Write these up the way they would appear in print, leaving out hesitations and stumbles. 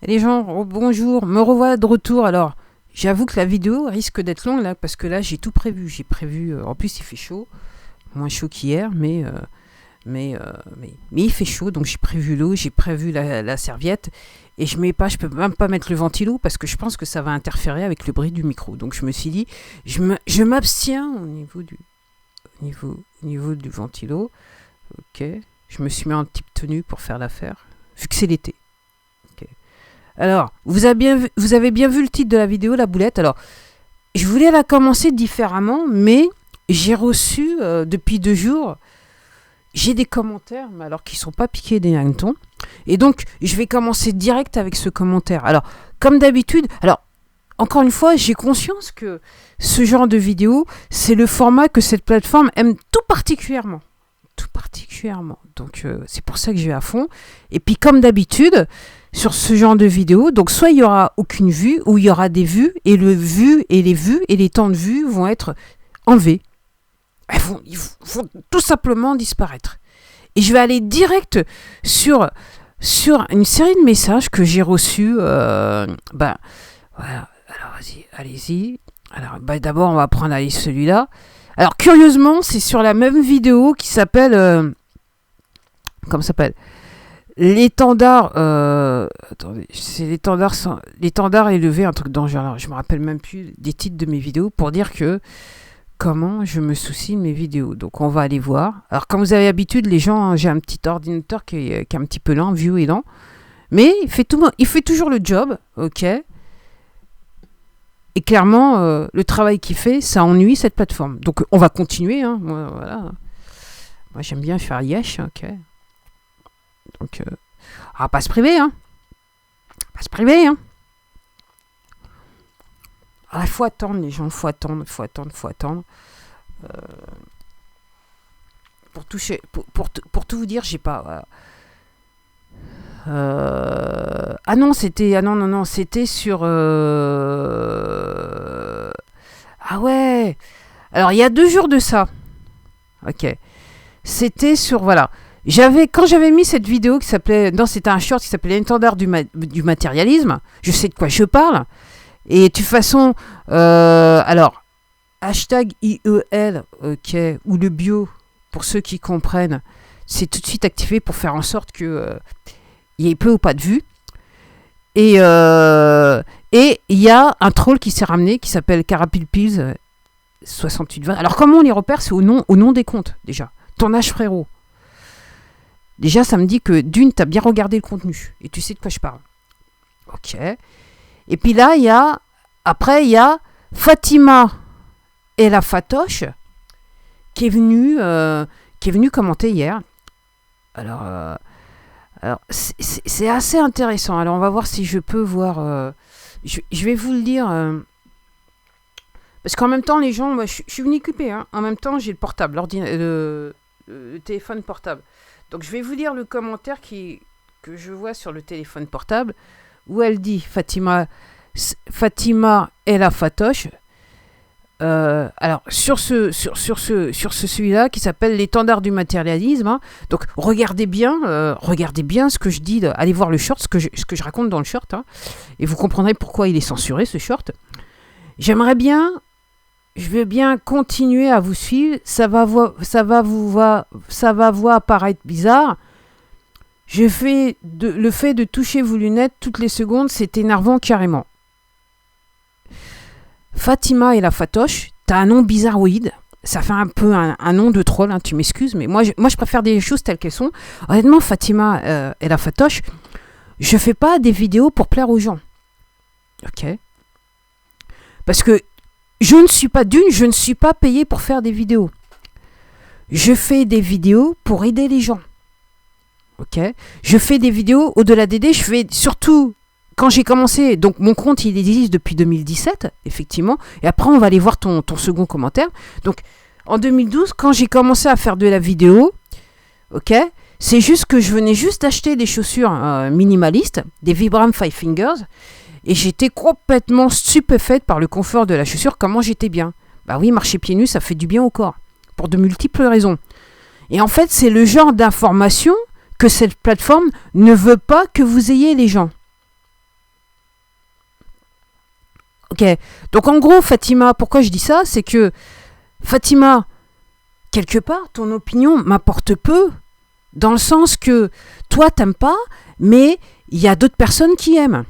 Les gens, oh, bonjour, me revoilà de retour. Alors, j'avoue que la vidéo risque d'être longue là, parce que là, j'ai tout prévu. J'ai prévu, en plus, il fait chaud, moins chaud qu'hier, mais il fait chaud, donc j'ai prévu l'eau, j'ai prévu la serviette, et je peux même pas mettre le ventilo parce que je pense que ça va interférer avec le bruit du micro. Donc je me suis dit, je m'abstiens au niveau du ventilo. Ok, je me suis mis en petite tenue pour faire l'affaire, vu que c'est l'été. Okay. Alors, vous avez bien vu le titre de la vidéo, la boulette. Alors, je voulais la commencer différemment, mais j'ai reçu depuis 2 jours. J'ai des commentaires, mais alors qui ne sont pas piqués des hannetons. Et donc, je vais commencer direct avec ce commentaire. Alors, comme d'habitude, encore une fois, j'ai conscience que ce genre de vidéo, c'est le format que cette plateforme aime tout particulièrement. Tout particulièrement. Donc, c'est pour ça que je vais à fond. Et puis, comme d'habitude, sur ce genre de vidéo, donc soit il n'y aura aucune vue, ou il y aura des vues, et les vues et les temps de vue vont être enlevés. Ils vont tout simplement disparaître. Et je vais aller direct sur une série de messages que j'ai reçus. Voilà. Alors, allez-y. Alors, d'abord, on va prendre celui-là. Alors, curieusement, c'est sur la même vidéo qui s'appelle... comment ça s'appelle ? L'étendard... attendez, c'est l'étendard élevé, un truc dans le genre. Alors, je me rappelle même plus des titres de mes vidéos pour dire que comment je me soucie de mes vidéos. Donc, on va aller voir. Alors, comme vous avez l'habitude, les gens, j'ai un petit ordinateur qui est un petit peu lent, vieux et lent. Mais il fait toujours le job, ok. Et clairement, le travail qu'il fait, ça ennuie cette plateforme. Donc, on va continuer. Hein. Moi, j'aime bien faire yesh, ok. Donc, on va pas se priver, hein. Il faut attendre, les gens, faut attendre. Pour tout vous dire, j'ai pas... c'était sur... Ah ouais. Alors, il y a 2 jours de ça. Ok. C'était sur... Voilà. Quand j'avais mis cette vidéo qui s'appelait... Non, c'était un short qui s'appelait l'étendard du matérialisme. Je sais de quoi je parle. Et de toute façon, alors, hashtag IEL, ok, ou le bio, pour ceux qui comprennent, c'est tout de suite activé pour faire en sorte qu'il y ait peu ou pas de vues. Et il y a un troll qui s'est ramené, qui s'appelle Carapilpils 6820. Alors, comment on les repère ? C'est au nom des comptes, déjà. Ton âge, frérot. Déjà, ça me dit que d'une, tu as bien regardé le contenu, et tu sais de quoi je parle. Ok. Et puis là, il y a Fatima El Fatoche qui est venue commenter hier. Alors c'est assez intéressant. Alors, on va voir si je peux voir... je vais vous le dire... parce qu'en même temps, les gens... Moi, je suis venu occuper. Hein. En même temps, j'ai le portable, le téléphone portable. Donc, je vais vous lire le commentaire que je vois sur le téléphone portable, où elle dit, Fatima El Fatoche, alors sur celui-là qui s'appelle l'étendard du matérialisme, hein. Donc regardez bien ce que je dis, allez voir le short, ce que je raconte dans le short, hein, et vous comprendrez pourquoi il est censuré, ce short. Je veux bien continuer à vous suivre, ça va vous apparaître bizarre. Le fait de toucher vos lunettes toutes les secondes, c'est énervant carrément. Fatima El Fatoche, t'as un nom bizarroïde. Ça fait un peu un nom de troll, hein, tu m'excuses, mais moi je préfère des choses telles qu'elles sont. Honnêtement, Fatima El Fatoche, je fais pas des vidéos pour plaire aux gens. Ok ? Parce que je ne suis pas payée pour faire des vidéos. Je fais des vidéos pour aider les gens. Ok, je fais des vidéos au-delà d'aider, je fais surtout quand j'ai commencé, donc mon compte il existe depuis 2017, effectivement, et après on va aller voir ton second commentaire. Donc en 2012, quand j'ai commencé à faire de la vidéo, ok, c'est juste que je venais juste d'acheter des chaussures minimalistes, des Vibram Five Fingers, et j'étais complètement stupéfaite par le confort de la chaussure, comment j'étais bien. Bah oui, marcher pieds nus, ça fait du bien au corps, pour de multiples raisons. Et en fait, c'est le genre d'information que cette plateforme ne veut pas que vous ayez, les gens. Ok. Donc en gros, Fatima, pourquoi je dis ça? C'est que Fatima, quelque part, ton opinion m'apporte peu, dans le sens que toi, t'aimes pas, mais il y a d'autres personnes qui aiment.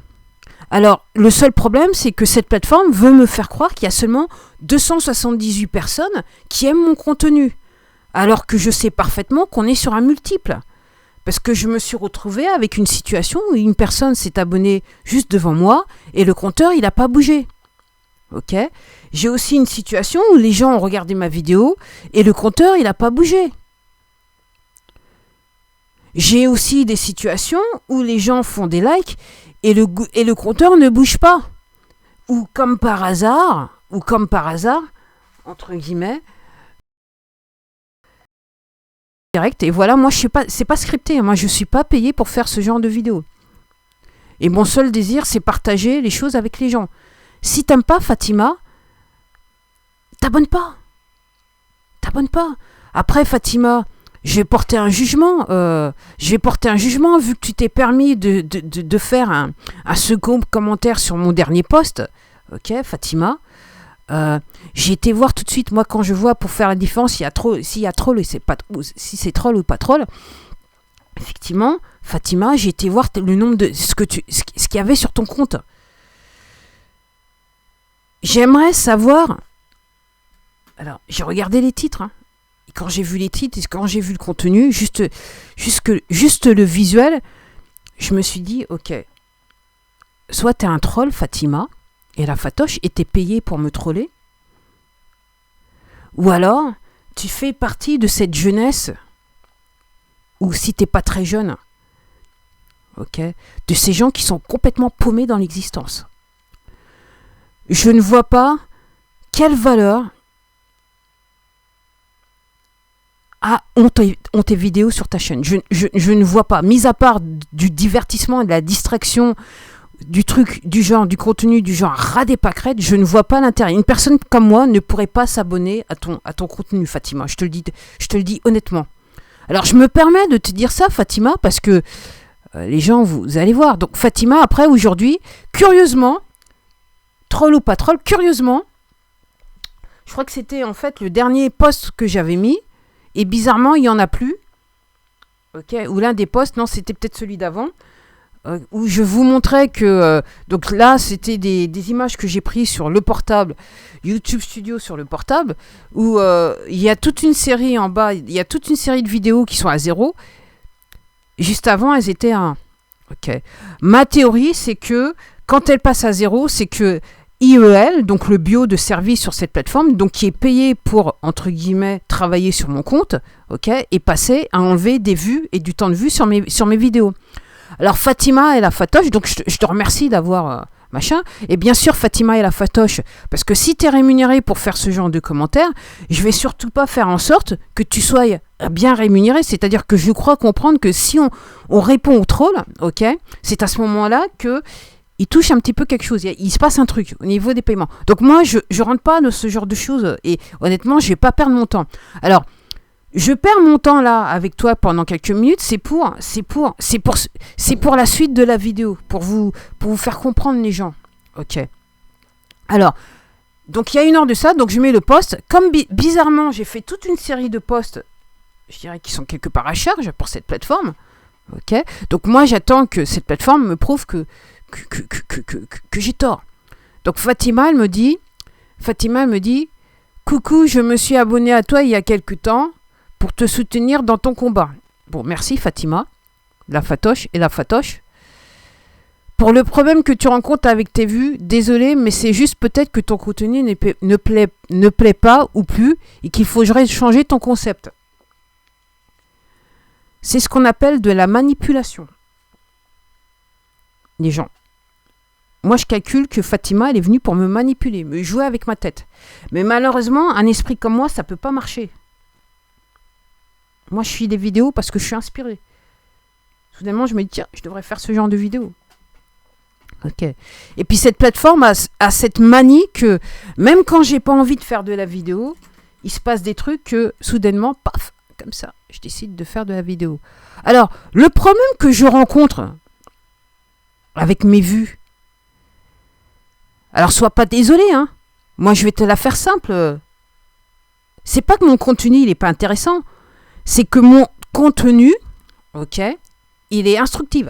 Alors, le seul problème, c'est que cette plateforme veut me faire croire qu'il y a seulement 278 personnes qui aiment mon contenu, alors que je sais parfaitement qu'on est sur un multiple. Parce que je me suis retrouvée avec une situation où une personne s'est abonnée juste devant moi et le compteur, il n'a pas bougé. Ok. J'ai aussi une situation où les gens ont regardé ma vidéo et le compteur, il n'a pas bougé. J'ai aussi des situations où les gens font des likes et le compteur ne bouge pas. Ou comme par hasard, entre guillemets, direct. Et voilà, moi, je sais pas, c'est pas scripté. Moi, je suis pas payé pour faire ce genre de vidéo. Et mon seul désir, c'est partager les choses avec les gens. Si t'aimes pas Fatima, t'abonnes pas. Après, Fatima, je vais porter un jugement. Vu que tu t'es permis de faire un second commentaire sur mon dernier post. Ok, Fatima. J'ai été voir tout de suite, moi, quand je vois pour faire la différence, s'il y a troll et si c'est troll ou pas troll. Effectivement, Fatima, j'ai été voir le nombre de ce qu'il y avait sur ton compte. J'aimerais savoir. Alors, j'ai regardé les titres. Hein. Et quand j'ai vu les titres et quand j'ai vu le contenu, juste le visuel, je me suis dit, ok, soit t'es un troll, Fatima, et la Fatoche était payée pour me troller, ou alors tu fais partie de cette jeunesse, ou si t'es pas très jeune, ok, de ces gens qui sont complètement paumés dans l'existence. Je ne vois pas quelle valeur ont tes vidéos sur ta chaîne. Je ne vois pas, mis à part du divertissement et de la distraction, du truc du genre, du contenu du genre ras des pâquerettes, je ne vois pas l'intérêt. Une personne comme moi ne pourrait pas s'abonner à ton contenu, Fatima. Je te le dis honnêtement. Alors je me permets de te dire ça, Fatima, parce que les gens, vous allez voir. Donc Fatima, après, aujourd'hui, curieusement, troll ou pas troll, curieusement, je crois que c'était en fait le dernier post que j'avais mis, et bizarrement, il n'y en a plus. Ok, ou l'un des posts, non, c'était peut-être celui d'avant, où je vous montrais que... donc là, c'était des images que j'ai prises sur le portable, YouTube Studio sur le portable, où il y a toute une série en bas, il y a toute une série de vidéos qui sont à 0. Juste avant, elles étaient à 1. Ok. Ma théorie, c'est que quand elles passent à 0, c'est que IEL, donc le bio de service sur cette plateforme, donc qui est payé pour, entre guillemets, travailler sur mon compte, ok, est passé à enlever des vues et du temps de vue sur mes vidéos. Alors Fatima et la Fatoche, donc je te remercie d'avoir machin, et bien sûr Fatima et la Fatoche, parce que si tu es rémunéré pour faire ce genre de commentaires, je vais surtout pas faire en sorte que tu sois bien rémunéré, c'est-à-dire que je crois comprendre que si on répond aux trolls, ok, c'est à ce moment-là que il touche un petit peu quelque chose, il se passe un truc au niveau des paiements. Donc moi, je rentre pas dans ce genre de choses et honnêtement, je vais pas perdre mon temps. Alors, je perds mon temps là avec toi pendant quelques minutes, c'est pour la suite de la vidéo, pour vous faire comprendre les gens. Ok. Alors, donc il y a 1 heure de ça, donc je mets le post. Comme bizarrement, j'ai fait toute une série de posts, je dirais, qui sont quelque part à charge pour cette plateforme. Ok. Donc moi, j'attends que cette plateforme me prouve que j'ai tort. Donc Fatima, elle me dit, coucou, je me suis abonnée à toi il y a quelque temps pour te soutenir dans ton combat. Bon, merci Fatima, la Fatoche et la Fatoche. Pour le problème que tu rencontres avec tes vues, désolé, mais c'est juste peut-être que ton contenu ne plaît pas ou plus et qu'il faudrait changer ton concept. C'est ce qu'on appelle de la manipulation. Les gens. Moi, je calcule que Fatima, elle est venue pour me manipuler, me jouer avec ma tête. Mais malheureusement, un esprit comme moi, ça peut pas marcher. Moi, je fais des vidéos parce que je suis inspiré. Soudainement, je me dis, tiens, je devrais faire ce genre de vidéo. Ok. Et puis, cette plateforme a cette manie que, même quand j'ai pas envie de faire de la vidéo, il se passe des trucs que, soudainement, paf, comme ça, je décide de faire de la vidéo. Alors, le problème que je rencontre avec mes vues, Alors sois pas désolé, hein. Moi je vais te la faire simple. C'est pas que mon contenu il est pas intéressant, c'est que mon contenu, ok, il est instructif.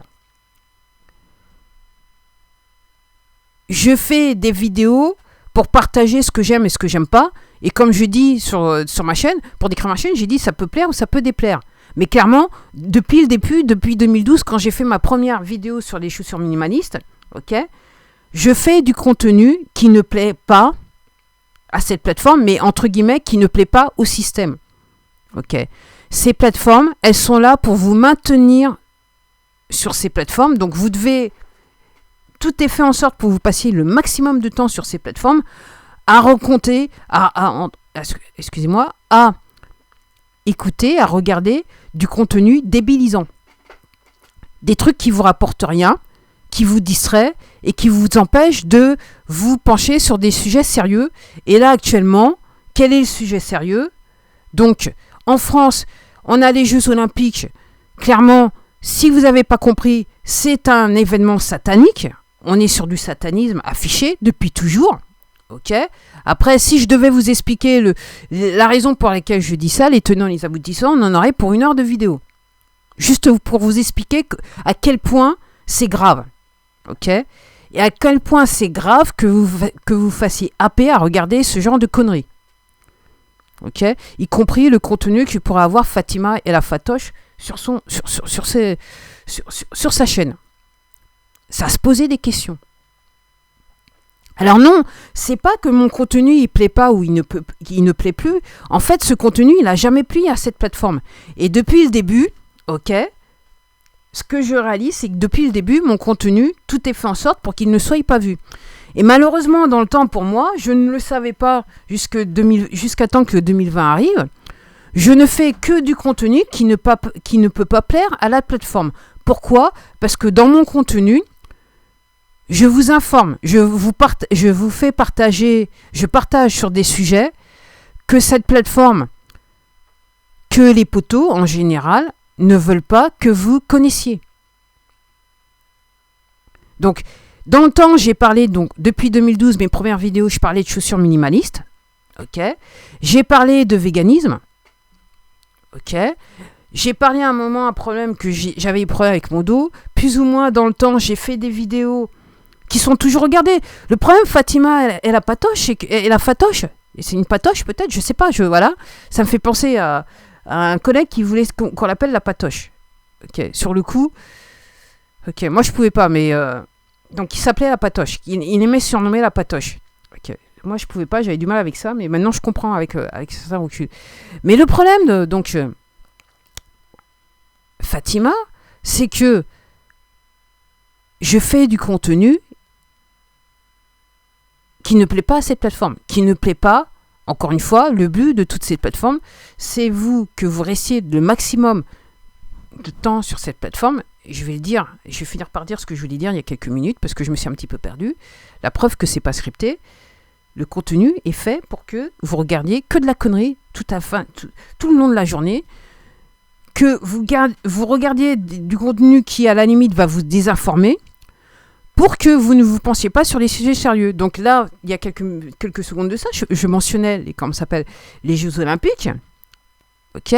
Je fais des vidéos pour partager ce que j'aime et ce que j'aime pas. Et comme je dis sur ma chaîne, pour décrire ma chaîne, j'ai dit ça peut plaire ou ça peut déplaire. Mais clairement, depuis le début, depuis 2012, quand j'ai fait ma première vidéo sur les chaussures minimalistes, ok, je fais du contenu qui ne plaît pas à cette plateforme, mais entre guillemets, qui ne plaît pas au système. Ok. Ces plateformes, elles sont là pour vous maintenir sur ces plateformes. Donc, vous devez... Tout est fait en sorte pour que vous passiez le maximum de temps sur ces plateformes à raconter, excusez-moi, à écouter, à regarder du contenu débilisant. Des trucs qui vous rapportent rien, qui vous distraient et qui vous empêchent de vous pencher sur des sujets sérieux. Et là, actuellement, quel est le sujet sérieux ? Donc, en France, on a les Jeux Olympiques. Clairement, si vous n'avez pas compris, c'est un événement satanique. On est sur du satanisme affiché depuis toujours. Ok. Après, si je devais vous expliquer la raison pour laquelle je dis ça, les tenants et les aboutissants, on en aurait pour 1 heure de vidéo. Juste pour vous expliquer à quel point c'est grave. Ok. Et à quel point c'est grave que vous fassiez happer à regarder ce genre de conneries. Ok. Y compris le contenu que pourrait avoir Fatima et la Fatoche sur sa chaîne. Ça se posait des questions. Alors non, c'est pas que mon contenu il plaît pas ou il ne plaît plus. En fait, ce contenu, il a jamais plu à cette plateforme. Et depuis le début, ok, ce que je réalise, c'est que depuis le début, mon contenu, tout est fait en sorte pour qu'il ne soit pas vu. Et malheureusement, dans le temps, pour moi, je ne le savais pas jusqu'à temps que 2020 arrive. Je ne fais que du contenu qui ne peut pas plaire à la plateforme. Pourquoi ? Parce que dans mon contenu, je vous informe, je vous fais partager, je partage sur des sujets que cette plateforme, que les potos en général, ne veulent pas que vous connaissiez. Donc, dans le temps, j'ai parlé, donc depuis 2012, mes premières vidéos, je parlais de chaussures minimalistes. Ok. J'ai parlé de véganisme. Ok. J'ai parlé à un moment un problème que j'avais eu problème avec mon dos. Plus ou moins dans le temps, j'ai fait des vidéos qui sont toujours regardées. Le problème, Fatima et la Fatoche, et c'est une patoche peut-être, je sais pas, voilà. Ça me fait penser à un collègue qui voulait qu'on l'appelle la Patoche. Ok, sur le coup, ok, moi je pouvais pas, mais donc il s'appelait la Patoche. Il aimait surnommer la Patoche. Ok, moi je pouvais pas, j'avais du mal avec ça, mais maintenant je comprends avec certains recul. Mais le problème donc Fatima, c'est que je fais du contenu qui ne plaît pas à cette plateforme, qui ne plaît pas, encore une fois, le but de toutes ces plateformes, c'est que vous restiez le maximum de temps sur cette plateforme. Je vais finir par dire ce que je voulais dire il y a quelques minutes, parce que je me suis un petit peu perdu. La preuve que c'est pas scripté, le contenu est fait pour que vous regardiez que de la connerie tout le long de la journée, que vous regardiez du contenu qui, à la limite, va vous désinformer, pour que vous ne vous pensiez pas sur les sujets sérieux. Donc là, il y a quelques secondes de ça, je mentionnais les Jeux Olympiques. Ok.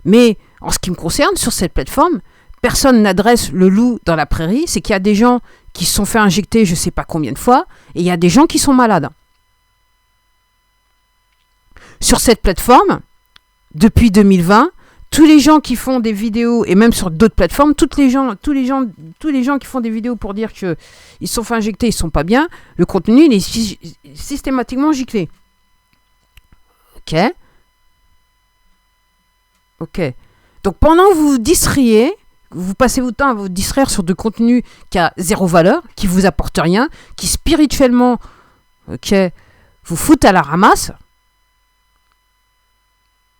Mais en ce qui me concerne, sur cette plateforme, personne n'adresse le loup dans la prairie. C'est qu'il y a des gens qui se sont fait injecter je ne sais pas combien de fois, et il y a des gens qui sont malades. Sur cette plateforme, depuis 2020, tous les gens qui font des vidéos, et même sur d'autres plateformes, tous les gens qui font des vidéos pour dire qu'ils se sont fait injecter, ils sont pas bien, le contenu il est systématiquement giclé. Ok. Donc pendant que vous vous distrayez, vous passez votre temps à vous distraire sur de contenus qui a zéro valeur, qui vous apporte rien, qui spirituellement, vous foutent à la ramasse.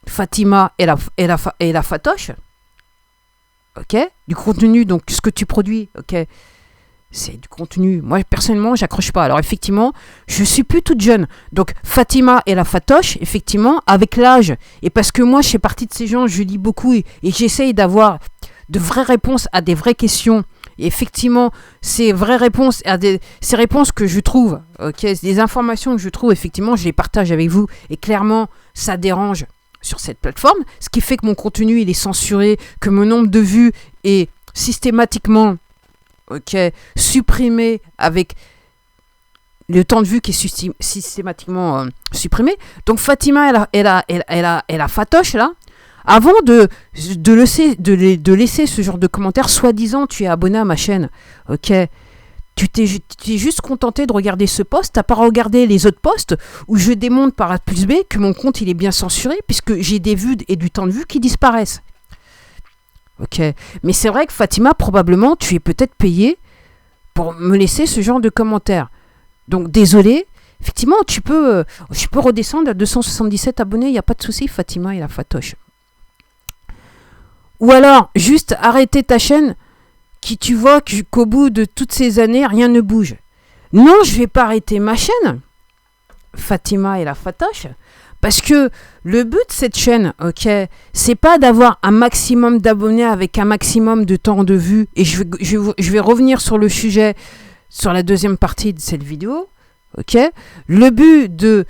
Fatima et la Fatoche, ok, du contenu, donc ce que tu produis, ok, c'est du contenu. Moi personnellement, j'accroche pas. Alors effectivement, je suis plus toute jeune, donc Fatima et la Fatoche, effectivement, avec l'âge, et parce que moi je fais partie de ces gens, je lis beaucoup et j'essaye d'avoir de vraies réponses à des vraies questions Et effectivement, ces vraies réponses, ces réponses que je trouve, des informations que je trouve, effectivement, je les partage avec vous. Et clairement, ça dérange sur cette plateforme. Ce qui fait que mon contenu, il est censuré, que mon nombre de vues est systématiquement supprimé avec le temps de vue qui est systématiquement supprimé. Donc Fatima, elle a Fatoche là. Avant de laisser ce genre de commentaires, soi-disant tu es abonné à ma chaîne, tu t'es juste contenté de regarder ce post, t'as pas regardé les autres posts où je démontre par A plus B que mon compte il est bien censuré puisque j'ai des vues et du temps de vue qui disparaissent. Mais c'est vrai que Fatima, probablement tu es peut-être payé pour me laisser ce genre de commentaires. Donc désolé, effectivement je peux redescendre à 277 abonnés, il n'y a pas de souci, Fatima et la Fatoche. Ou alors, juste arrêter ta chaîne qui tu vois qu'au bout de toutes ces années, rien ne bouge. Non, je vais pas arrêter ma chaîne, Fatima et la Fatoche, parce que le but de cette chaîne, c'est pas d'avoir un maximum d'abonnés avec un maximum de temps de vue, et je vais revenir sur le sujet, sur la deuxième partie de cette vidéo, Le but de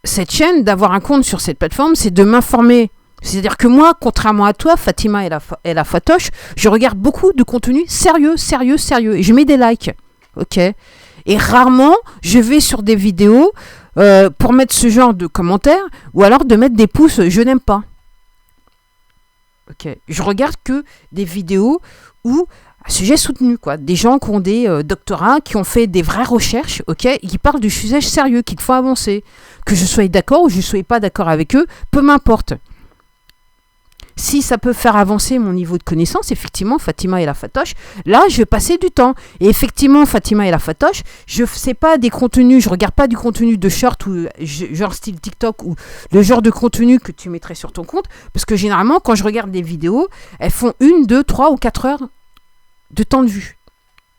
cette chaîne, d'avoir un compte sur cette plateforme, c'est de m'informer. C'est-à-dire que moi, contrairement à toi, Fatima et la Fatoche, je regarde beaucoup de contenu sérieux, et je mets des likes, Et rarement, je vais sur des vidéos pour mettre ce genre de commentaires, ou alors de mettre des pouces, je n'aime pas. Je regarde que des vidéos où, à sujet soutenu, des gens qui ont des doctorats, qui ont fait des vraies recherches, et qui parlent du sujet sérieux, qu'il faut avancer. Que je sois d'accord ou je ne sois pas d'accord avec eux, peu m'importe. Si ça peut faire avancer mon niveau de connaissance, effectivement, Fatima et la Fatoche, là, je vais passer du temps. Et effectivement, Fatima et la Fatoche, je ne sais pas des contenus, je ne regarde pas du contenu de short ou genre style TikTok ou le genre de contenu que tu mettrais sur ton compte. Parce que généralement, quand je regarde des vidéos, elles font 1, 2, 3 ou 4 heures de temps de vue.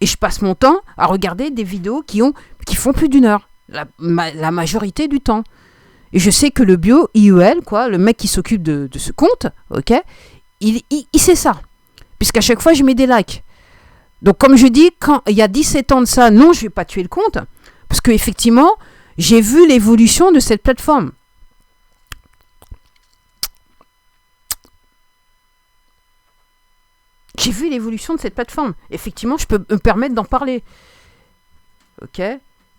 Et je passe mon temps à regarder des vidéos qui font plus d'1 heure, la majorité du temps. Et je sais que le bio, IEL, le mec qui s'occupe de ce compte, il sait ça. Puisqu'à chaque fois, je mets des likes. Donc, comme je dis, quand il y a 17 ans de ça, non, je ne vais pas tuer le compte. Parce qu'effectivement, j'ai vu l'évolution de cette plateforme. J'ai vu l'évolution de cette plateforme. Effectivement, je peux me permettre d'en parler.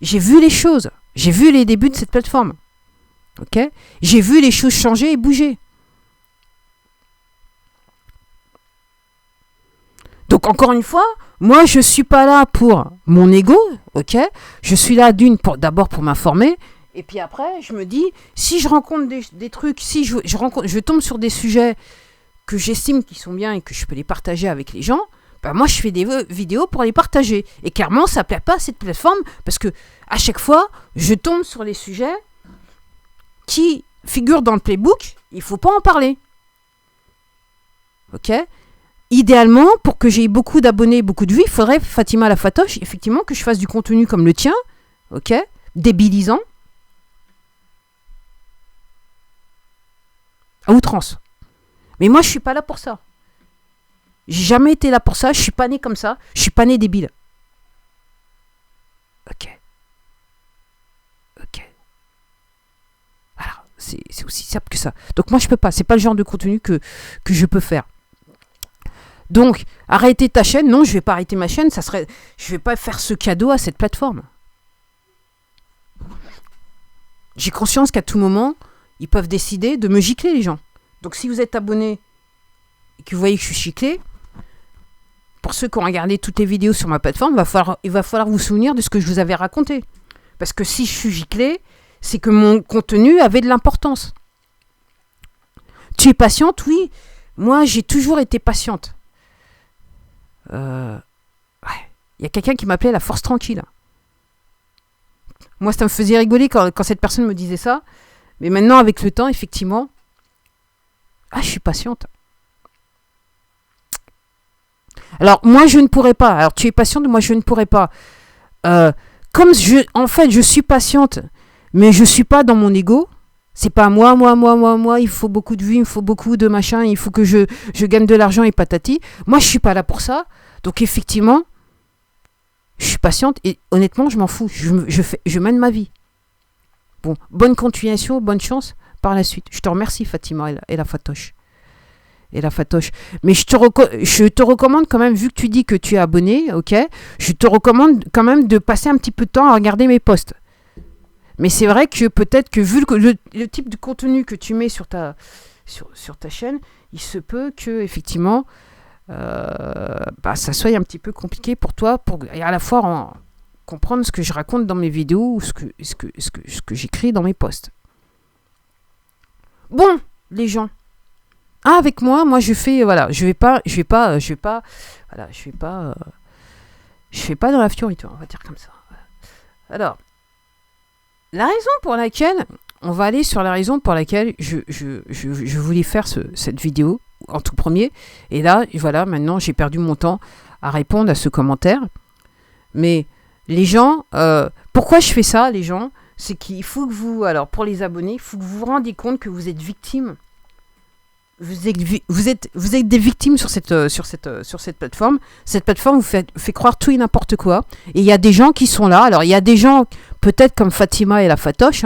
J'ai vu les choses. J'ai vu les débuts de cette plateforme. J'ai vu les choses changer et bouger. Donc encore une fois, moi je suis pas là pour mon ego, Je suis là d'abord pour m'informer, et puis après je me dis, si je rencontre des trucs, si je tombe sur des sujets que j'estime qu'ils sont bien et que je peux les partager avec les gens, moi je fais des vidéos pour les partager. Et clairement ça plaît pas à cette plateforme parce que à chaque fois je tombe sur les sujets qui figure dans le playbook, il ne faut pas en parler. Idéalement, pour que j'ai beaucoup d'abonnés, beaucoup de vues, il faudrait, Fatima la Fatoche, effectivement, que je fasse du contenu comme le tien, débilisant, à outrance. Mais moi, je ne suis pas là pour ça. J'ai jamais été là pour ça, je ne suis pas né comme ça, je ne suis pas né débile. C'est aussi simple que ça. Donc moi je peux pas, c'est pas le genre de contenu que je peux faire. Donc arrêter ta chaîne, non, je vais pas arrêter ma chaîne, je vais pas faire ce cadeau à cette plateforme. J'ai conscience qu'à tout moment, ils peuvent décider de me gicler les gens. Donc si vous êtes abonné et que vous voyez que je suis giclé, pour ceux qui ont regardé toutes les vidéos sur ma plateforme, il va falloir vous souvenir de ce que je vous avais raconté. Parce que si je suis giclé, c'est que mon contenu avait de l'importance. Tu es patiente? Oui. Moi, j'ai toujours été patiente. Il y a quelqu'un qui m'appelait la force tranquille. Moi, ça me faisait rigoler quand cette personne me disait ça. Mais maintenant, avec le temps, effectivement, je suis patiente. Alors, moi, je ne pourrais pas. Alors, tu es patiente, moi, je ne pourrais pas. Comme je suis patiente, mais je ne suis pas dans mon ego. C'est pas moi, il faut beaucoup de vues, il faut beaucoup de machin, il faut que je gagne de l'argent et patati. Moi, je suis pas là pour ça. Donc effectivement, je suis patiente et honnêtement, je m'en fous. Je mène ma vie. Bon, bonne continuation, bonne chance par la suite. Je te remercie, Fatima et la Fatoche. Mais je te recommande quand même, vu que tu dis que tu es abonné, ok, je te recommande quand même de passer un petit peu de temps à regarder mes posts. Mais c'est vrai que peut-être que vu le type de contenu que tu mets sur ta chaîne, il se peut que effectivement ça soit un petit peu compliqué pour toi pour à la fois comprendre ce que je raconte dans mes vidéos ou ce que j'écris dans mes posts. Bon, les gens. Avec moi je fais je fais pas dans la fioriture, on va dire comme ça. Alors, la raison pour laquelle on va aller sur la raison pour laquelle je voulais faire cette vidéo en tout premier. Et là, voilà, maintenant j'ai perdu mon temps à répondre à ce commentaire. Mais les gens, pourquoi je fais ça, les gens? C'est qu'il faut que vous, alors pour les abonnés, il faut que vous vous rendiez compte que vous êtes victime. Vous êtes des victimes sur cette plateforme. Cette plateforme vous fait croire tout et n'importe quoi. Et il y a des gens qui sont là. Alors il y a des gens, peut-être comme Fatima et la Fatoche,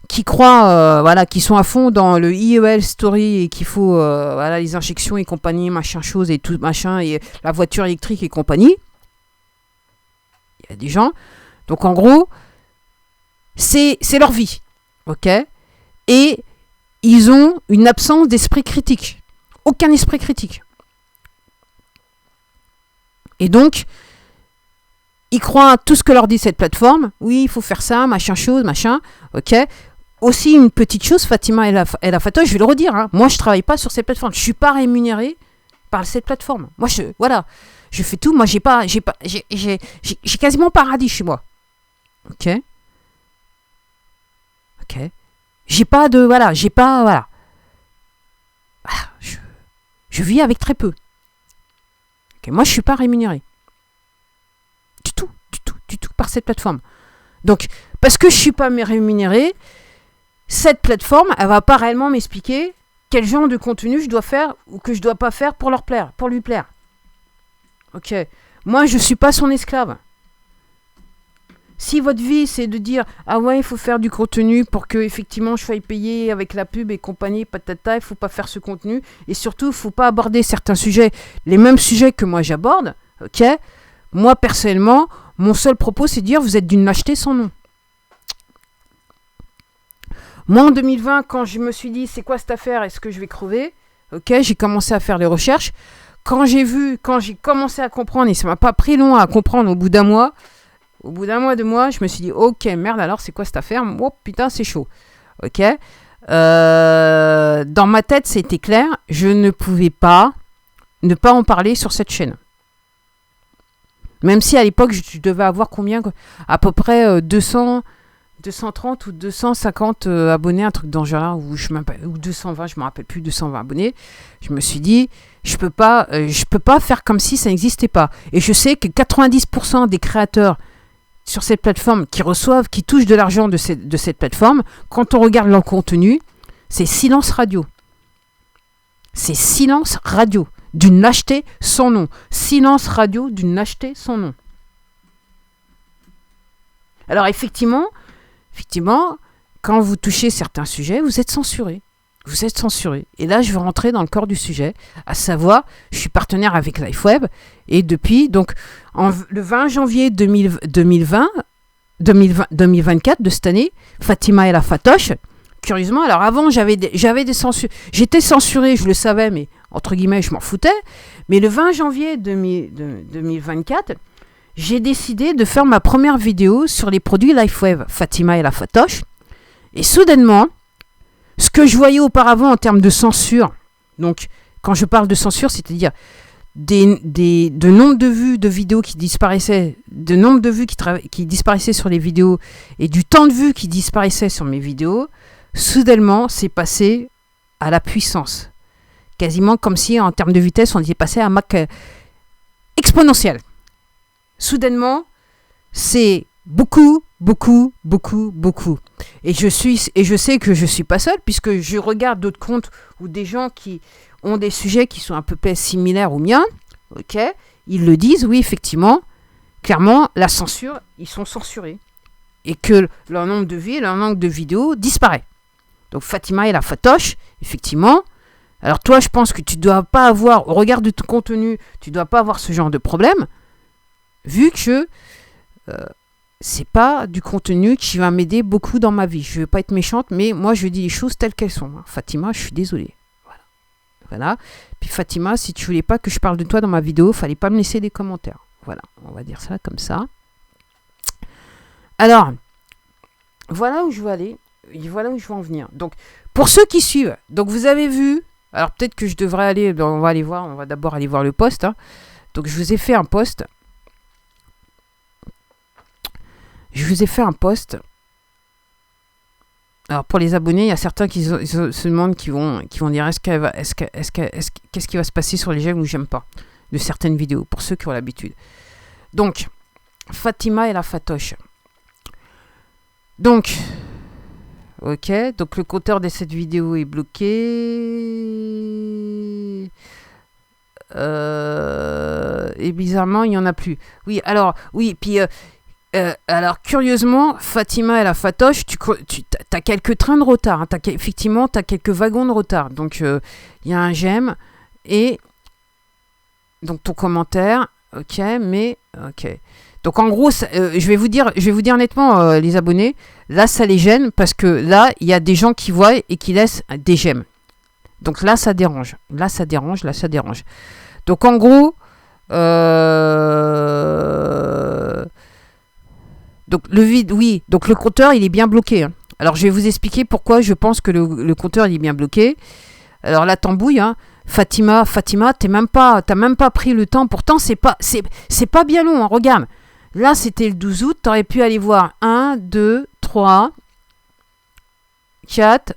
qui croient, qui sont à fond dans le IEL story et qu'il faut les injections et compagnie, machin chose et tout machin, et la voiture électrique et compagnie. Il y a des gens. Donc en gros, c'est leur vie. Ok? Et ils ont une absence d'esprit critique. Aucun esprit critique. Et donc, ils croient à tout ce que leur dit cette plateforme. Oui, il faut faire ça, machin chose, machin. Ok. Aussi, une petite chose, Fatima et la Fatoche, je vais le redire. Moi, je ne travaille pas sur cette plateforme. Je ne suis pas rémunéré par cette plateforme. Moi, je fais tout. Moi, j'ai quasiment pas radis chez moi. Ok. Je vis avec très peu. Okay, moi, je suis pas rémunéré. Du tout par cette plateforme. Donc, parce que je suis pas rémunéré, cette plateforme, elle va pas réellement m'expliquer quel genre de contenu je dois faire ou que je dois pas faire pour lui plaire. Ok. Moi, je suis pas son esclave. Si votre vie, c'est de dire « Ah ouais, il faut faire du contenu pour que effectivement je faille payer avec la pub et compagnie, patata, il faut pas faire ce contenu. Et surtout, il faut pas aborder certains sujets, les mêmes sujets que moi j'aborde. » Ok. Moi, personnellement, mon seul propos, c'est de dire « Vous êtes d'une lâcheté sans nom. » Moi, en 2020, quand je me suis dit « C'est quoi cette affaire? Est-ce que je vais crever ?» Ok, j'ai commencé à faire les recherches. Quand j'ai commencé à comprendre, et ça m'a pas pris long à comprendre au bout d'un mois, de moi, je me suis dit, ok, merde, alors c'est quoi cette affaire? Oh putain, c'est chaud. Ok. Dans ma tête, c'était clair, je ne pouvais pas ne pas en parler sur cette chaîne. Même si à l'époque, je devais avoir combien? À peu près 230 ou 250 abonnés, un truc dans ce genre-là, ou 220, je me rappelle plus, 220 abonnés. Je me suis dit, je peux pas faire comme si ça n'existait pas. Et je sais que 90% des créateurs sur cette plateforme qui touchent de l'argent de cette plateforme, quand on regarde leur contenu, c'est silence radio. C'est silence radio d'une lâcheté sans nom. Silence radio d'une lâcheté sans nom. Alors effectivement, quand vous touchez certains sujets, vous êtes censuré. Vous êtes censuré. Et là, je vais rentrer dans le corps du sujet, à savoir, je suis partenaire avec LifeWeb, et depuis, donc, le 20 janvier 2024 de cette année, Fatima et la Fatoche, curieusement, alors avant, j'avais des censures, j'étais censuré, je le savais, mais entre guillemets, je m'en foutais, mais le 20 janvier 2024, j'ai décidé de faire ma première vidéo sur les produits LifeWeb, Fatima et la Fatoche, et soudainement, ce que je voyais auparavant en termes de censure, donc quand je parle de censure, c'est-à-dire de nombre de vues de vidéos qui disparaissaient, de nombre de vues qui disparaissaient sur les vidéos et du temps de vue qui disparaissait sur mes vidéos, soudainement, c'est passé à la puissance. Quasiment comme si en termes de vitesse, on était passé à un Mach exponentiel. Soudainement, c'est beaucoup. Et je sais que je suis pas seule, puisque je regarde d'autres comptes ou des gens qui ont des sujets qui sont à peu près similaires aux miens. Ok, ils le disent, oui, effectivement, clairement, la censure, ils sont censurés. Et que leur nombre de vues et leur nombre de vidéos disparaît. Donc Fatima et la Fatoche, effectivement. Alors toi, je pense que tu ne dois pas avoir, au regard de ton contenu, tu ne dois pas avoir ce genre de problème, vu que c'est pas du contenu qui va m'aider beaucoup dans ma vie. Je ne veux pas être méchante, mais moi, je dis les choses telles qu'elles sont. Fatima, je suis désolée. Voilà. Puis Fatima, si tu voulais pas que je parle de toi dans ma vidéo, fallait pas me laisser des commentaires. Voilà, on va dire ça comme ça. Alors, voilà où je veux aller. Et voilà où je veux en venir. Donc, pour ceux qui suivent, donc vous avez vu, alors peut-être que je devrais aller, on va aller voir, on va d'abord aller voir le post. Hein. Donc, je vous ai fait un post. Alors pour les abonnés, il y a certains qui se demandent, qui vont dire qu'est-ce qui va se passer sur les j'aime ou j'aime pas de certaines vidéos, pour ceux qui ont l'habitude. Donc, Fatima et la Fatoche. Donc, ok, donc le compteur de cette vidéo est bloqué. Et bizarrement, il n'y en a plus. Oui, alors, oui, puis... alors, curieusement, Fatima et la Fatoche, tu as quelques trains de retard. Hein, effectivement, tu as quelques wagons de retard. Donc, il y a un j'aime et donc ton commentaire. Ok, mais ok. Donc, en gros, je vais vous dire honnêtement, les abonnés, là, ça les gêne parce que là, il y a des gens qui voient et qui laissent des j'aime. Donc là, ça dérange. Là, ça dérange. Donc, en gros, donc le compteur il est bien bloqué. Hein. Alors je vais vous expliquer pourquoi je pense que le compteur il est bien bloqué. Alors là tambouille, hein. Fatima, t'as même pas pris le temps. Pourtant c'est pas bien long. Hein. Regarde, là c'était le 12 août. T'aurais pu aller voir 1, 2, 3, 4,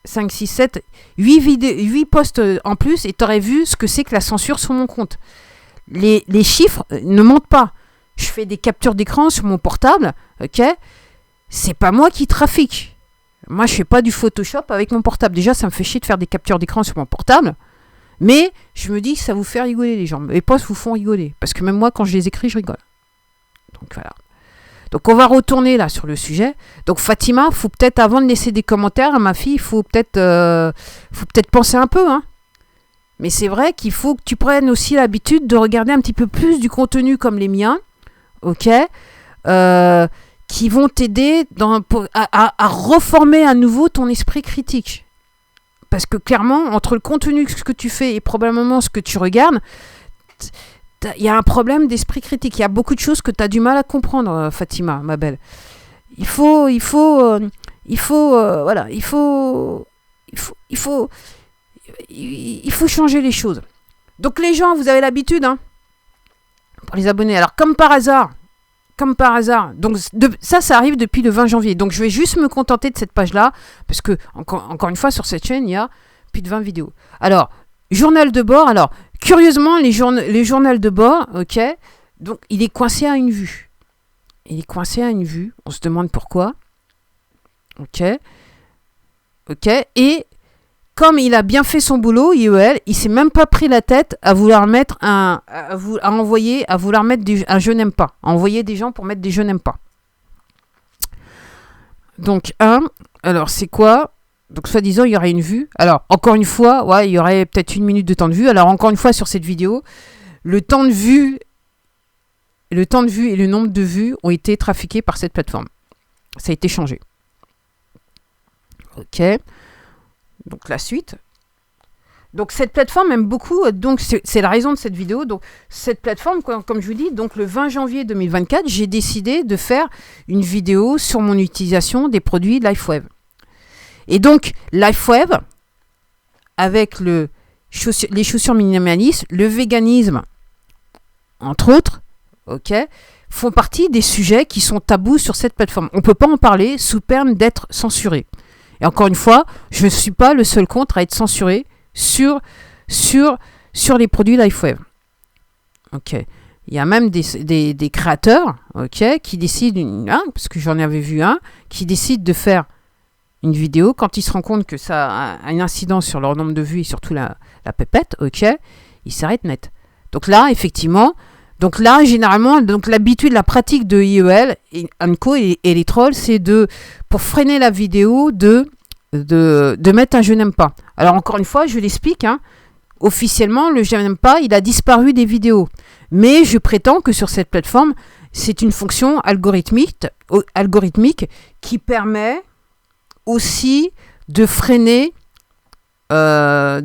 5, 6, 7, 8 posts en plus et t'aurais vu ce que c'est que la censure sur mon compte. Les chiffres ne montent pas. Je fais des captures d'écran sur mon portable, ok? C'est pas moi qui trafique. Moi, je fais pas du Photoshop avec mon portable. Déjà, ça me fait chier de faire des captures d'écran sur mon portable. Mais je me dis que ça vous fait rigoler, les gens. Les posts vous font rigoler. Parce que même moi, quand je les écris, je rigole. Donc, voilà. Donc, on va retourner là sur le sujet. Donc, Fatima, faut peut-être, avant de laisser des commentaires à ma fille, il faut peut-être penser un peu, hein. Mais c'est vrai qu'il faut que tu prennes aussi l'habitude de regarder un petit peu plus du contenu comme les miens. Ok, qui vont t'aider à reformer à nouveau ton esprit critique. Parce que clairement, entre le contenu ce que tu fais et probablement ce que tu regardes, il y a un problème d'esprit critique. Il y a beaucoup de choses que tu as du mal à comprendre, Fatima, ma belle. Il faut changer les choses. Donc les gens, vous avez l'habitude, hein, pour les abonnés. Alors, comme par hasard, donc ça arrive depuis le 20 janvier. Donc, je vais juste me contenter de cette page-là, parce que, encore une fois, sur cette chaîne, il y a plus de 20 vidéos. Alors, journal de bord. Alors, curieusement, les journaux de bord, ok, donc, il est coincé à une vue. On se demande pourquoi. Ok, et comme il a bien fait son boulot, IEL, il s'est même pas pris la tête à vouloir mettre un je n'aime pas, à envoyer des gens pour mettre des je n'aime pas. Donc alors c'est quoi? Donc soi-disant il y aurait une vue. Alors encore une fois, ouais, il y aurait peut-être 1 minute de temps de vue. Alors encore une fois sur cette vidéo, le temps de vue et le nombre de vues ont été trafiqués par cette plateforme. Ça a été changé. Ok. Donc la suite. Donc cette plateforme aime beaucoup, donc c'est la raison de cette vidéo. Donc cette plateforme, comme je vous dis, donc le 20 janvier 2024, j'ai décidé de faire une vidéo sur mon utilisation des produits LifeWave. Et donc LifeWave, avec les chaussures minimalistes, le véganisme, entre autres, ok, font partie des sujets qui sont tabous sur cette plateforme. On ne peut pas en parler sous peine d'être censuré. Et encore une fois, je ne suis pas le seul compte à être censuré sur les produits LifeWave. Ok. Il y a même des créateurs, ok, qui décident, parce que j'en avais vu un, qui décide de faire une vidéo quand ils se rendent compte que ça a une incidence sur leur nombre de vues et surtout la pépette, ok, ils s'arrêtent net. Donc là, effectivement, donc là, généralement, donc l'habitude, la pratique de IEL et Co et les trolls, c'est pour freiner la vidéo, de mettre un je n'aime pas. Alors encore une fois, je l'explique, hein, officiellement, le je n'aime pas, il a disparu des vidéos. Mais je prétends que sur cette plateforme, c'est une fonction algorithmique qui permet aussi de freiner, comment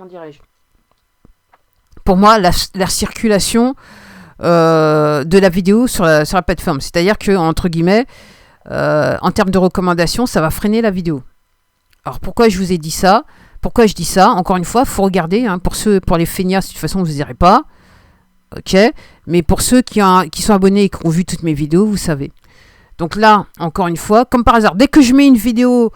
dirais-je, pour moi, la circulation de la vidéo sur la plateforme. C'est-à-dire que, entre guillemets, en termes de recommandations, ça va freiner la vidéo. Alors pourquoi je vous ai dit ça? Pourquoi je dis ça? Encore une fois, il faut regarder. Hein, pour les feignasses, de toute façon, vous ne verrez pas. Ok. Mais pour ceux qui sont abonnés et qui ont vu toutes mes vidéos, vous savez. Donc là, encore une fois, comme par hasard, dès que je mets une vidéo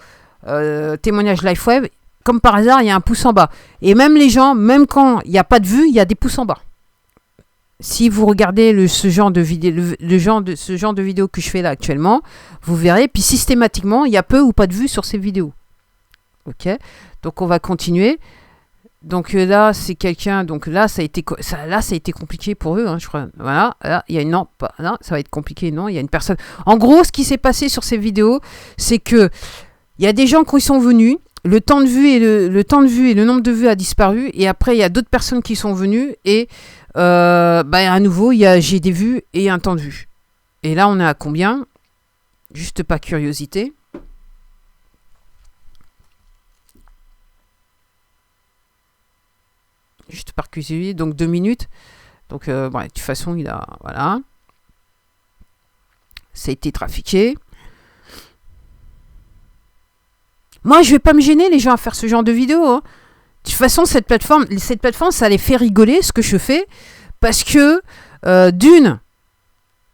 témoignage LifeWeb, comme par hasard, il y a un pouce en bas. Et même les gens, même quand il n'y a pas de vue, il y a des pouces en bas. Si vous regardez ce genre de vidéo que je fais là actuellement, vous verrez. Puis systématiquement, il y a peu ou pas de vues sur ces vidéos. Ok. Donc on va continuer. Donc là, c'est quelqu'un. Donc là, ça a été compliqué pour eux, hein, je crois. Voilà. Là, il y a une ça va être compliqué. Non, il y a une personne. En gros, ce qui s'est passé sur ces vidéos, c'est que il y a des gens qui sont venus. Le temps de vue et le nombre de vues a disparu. Et après, il y a d'autres personnes qui sont venues et à nouveau, j'ai des vues et un temps de vue. Et là, on est à combien? Juste par curiosité. Juste par curiosité, donc 2 minutes. Donc, de toute façon, voilà. Ça a été trafiqué. Moi, je vais pas me gêner, les gens, à faire ce genre de vidéo. Hein. De toute façon, cette plateforme, ça les fait rigoler, ce que je fais. Parce que, d'une,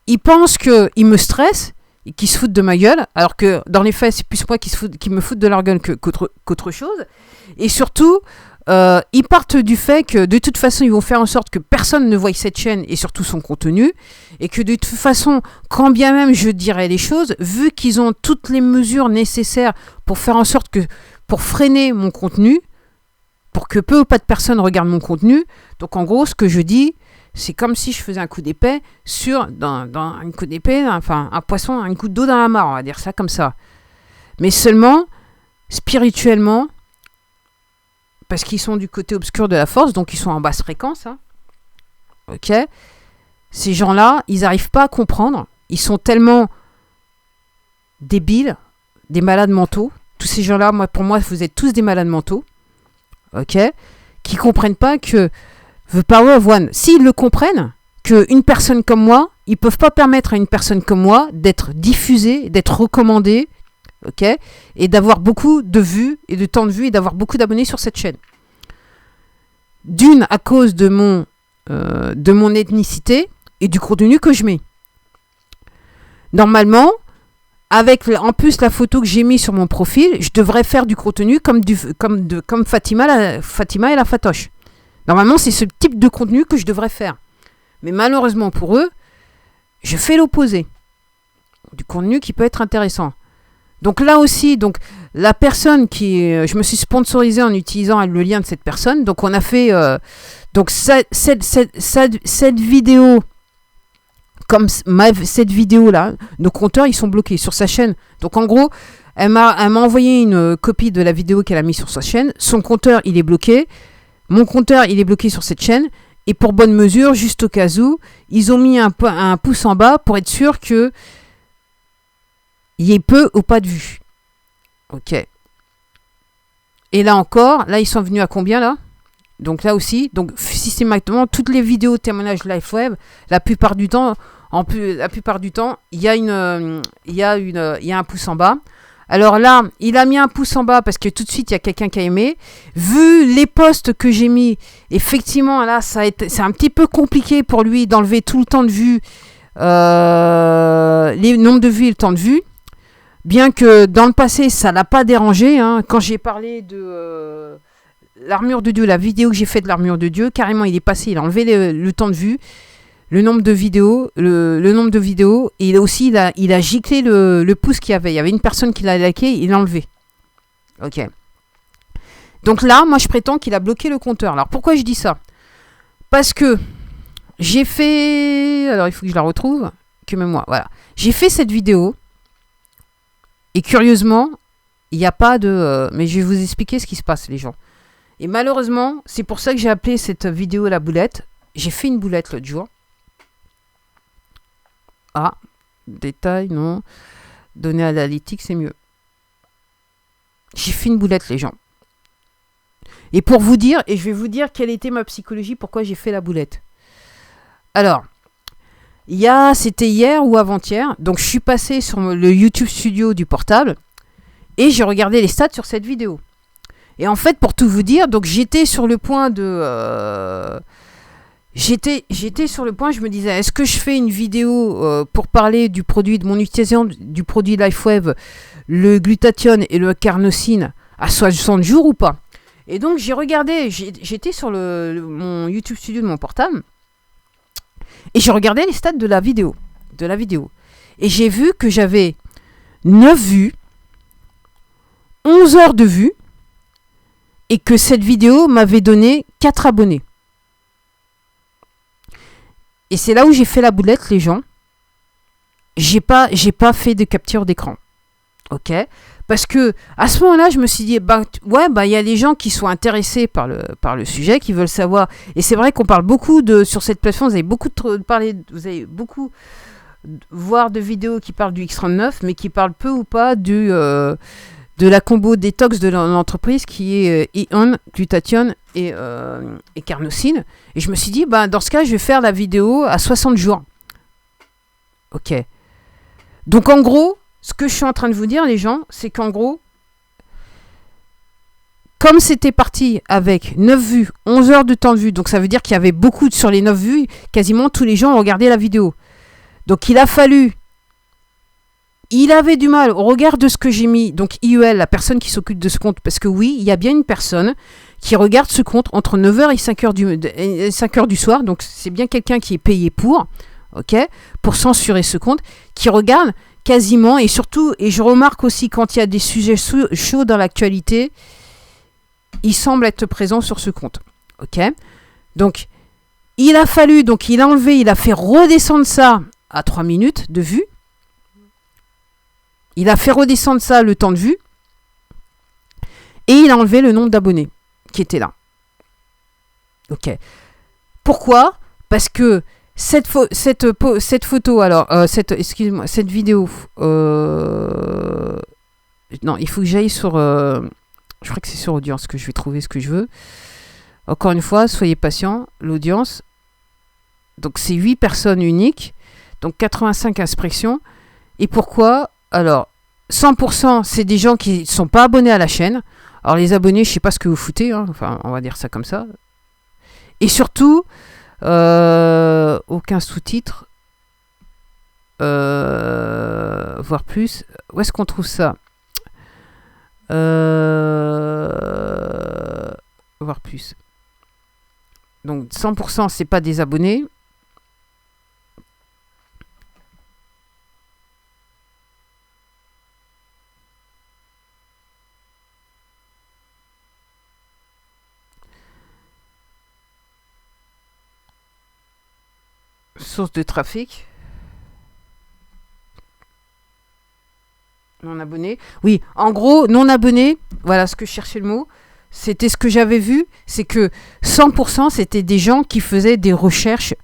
ils pensent qu'ils me stressent et qu'ils se foutent de ma gueule. Alors que, dans les faits, c'est plus moi qui me foutent de leur gueule qu'autre chose. Et surtout, ils partent du fait que, de toute façon, ils vont faire en sorte que personne ne voie cette chaîne et surtout son contenu. Et que, de toute façon, quand bien même je dirais les choses, vu qu'ils ont toutes les mesures nécessaires pour faire en sorte pour freiner mon contenu, pour que peu ou pas de personnes regardent mon contenu. Donc en gros, ce que je dis, c'est comme si je faisais un coup d'épée un coup d'épée, enfin un poisson, un coup d'eau dans la mare, on va dire ça comme ça. Mais seulement spirituellement, parce qu'ils sont du côté obscur de la force, donc ils sont en basse fréquence. Hein. Ok. Ces gens-là, ils n'arrivent pas à comprendre. Ils sont tellement débiles, des malades mentaux. Tous ces gens-là, pour moi, vous êtes tous des malades mentaux. Ok, qui comprennent pas que The Power of One, s'ils le comprennent, qu'une personne comme moi, ils peuvent pas permettre à une personne comme moi d'être diffusée, d'être recommandée, ok, et d'avoir beaucoup de vues et de temps de vues et d'avoir beaucoup d'abonnés sur cette chaîne. D'une, à cause de mon ethnicité et du contenu que je mets. Normalement, avec en plus la photo que j'ai mise sur mon profil, je devrais faire du contenu comme Fatima et la Fatoche. Normalement, c'est ce type de contenu que je devrais faire. Mais malheureusement pour eux, je fais l'opposé. Du contenu qui peut être intéressant. Donc là aussi, la personne je me suis sponsorisé en utilisant le lien de cette personne. Donc on a fait cette vidéo. Comme cette vidéo-là, nos compteurs, ils sont bloqués sur sa chaîne. Donc, en gros, elle m'a envoyé une copie de la vidéo qu'elle a mise sur sa chaîne. Son compteur, il est bloqué. Mon compteur, il est bloqué sur cette chaîne. Et pour bonne mesure, juste au cas où, ils ont mis un pouce en bas pour être sûr qu'il y ait peu ou pas de vues. Ok. Et là encore, là, ils sont venus à combien, là? Donc là aussi, systématiquement, toutes les vidéos témoignages LifeWeb, la plupart du temps, il y a un pouce en bas. Alors là, il a mis un pouce en bas parce que tout de suite, il y a quelqu'un qui a aimé. Vu les posts que j'ai mis, effectivement, là, c'est un petit peu compliqué pour lui d'enlever tout le temps de vue, les nombres de vues et le temps de vue. Bien que dans le passé, ça l'a pas dérangé. Hein, quand j'ai parlé de... l'armure de Dieu, la vidéo que j'ai faite de l'armure de Dieu, carrément il est passé, il a enlevé le temps de vue, le nombre de vidéos, et il a giclé le pouce qu'il y avait. Il y avait une personne qui l'a liké, il l'a enlevé. Ok. Donc là, moi je prétends qu'il a bloqué le compteur. Alors pourquoi je dis ça? Parce que j'ai fait... Alors, il faut que je la retrouve. Que même moi, voilà. J'ai fait cette vidéo. Et curieusement, il n'y a pas de... mais je vais vous expliquer ce qui se passe, les gens. Et malheureusement, c'est pour ça que j'ai appelé cette vidéo la boulette. J'ai fait une boulette l'autre jour. Ah, détail, non. Données analytiques, c'est mieux. J'ai fait une boulette, les gens. Et pour vous dire, et je vais vous dire quelle était ma psychologie, pourquoi j'ai fait la boulette. Alors, c'était hier ou avant-hier, donc je suis passé sur le YouTube Studio du portable et j'ai regardé les stats sur cette vidéo. Et en fait, pour tout vous dire, donc j'étais sur le point de... J'étais sur le point, je me disais, est-ce que je fais une vidéo pour parler du produit, de mon utilisation du produit LifeWave, le glutathione et le carnosine à 60 jours ou pas? Et donc j'ai regardé, j'étais sur mon YouTube Studio de mon portable, et j'ai regardé les stats de la vidéo. Et j'ai vu que j'avais 9 vues, 11 heures de vues, et que cette vidéo m'avait donné 4 abonnés. Et c'est là où j'ai fait la boulette, les gens. J'ai pas fait de capture d'écran. Ok? Parce que à ce moment-là, je me suis dit, il y a des gens qui sont intéressés par le sujet, qui veulent savoir. Et c'est vrai qu'on parle beaucoup sur cette plateforme, vous avez beaucoup voir de vidéos qui parlent du X39, mais qui parlent peu ou pas de la combo détox de l'entreprise qui est Ion, glutathione et carnosine. Et je me suis dit, dans ce cas, je vais faire la vidéo à 60 jours. Ok. Donc en gros, ce que je suis en train de vous dire, les gens, c'est qu'en gros, comme c'était parti avec 9 vues, 11 heures de temps de vue, donc ça veut dire qu'il y avait beaucoup sur les 9 vues, quasiment tous les gens ont regardé la vidéo. Donc il avait du mal au regard de ce que j'ai mis, donc IEL, la personne qui s'occupe de ce compte, parce que oui, il y a bien une personne qui regarde ce compte entre 9h et 5h du soir, donc c'est bien quelqu'un qui est payé pour censurer ce compte, qui regarde quasiment, et surtout, et je remarque aussi quand il y a des sujets chauds dans l'actualité, il semble être présent sur ce compte. Ok? Donc, il a fait redescendre ça à 3 minutes de vue. Il a fait redescendre ça le temps de vue. Et il a enlevé le nombre d'abonnés qui étaient là. Ok. Pourquoi? Parce que cette photo, alors, cette vidéo, non, il faut que j'aille sur, je crois que c'est sur audience que je vais trouver ce que je veux. Encore une fois, soyez patients, l'audience, donc c'est 8 personnes uniques, donc 85 inscriptions. Et pourquoi? Alors, 100%, c'est des gens qui ne sont pas abonnés à la chaîne. Alors, les abonnés, je ne sais pas ce que vous foutez, hein. Enfin, on va dire ça comme ça. Et surtout, aucun sous-titre, voire plus. Où est-ce qu'on trouve ça? Voire plus. Donc, 100%, c'est pas des abonnés. Source de trafic. Non abonné. Oui, en gros, non abonné, voilà ce que je cherchais le mot. C'était ce que j'avais vu, c'est que 100% c'était des gens qui faisaient des recherches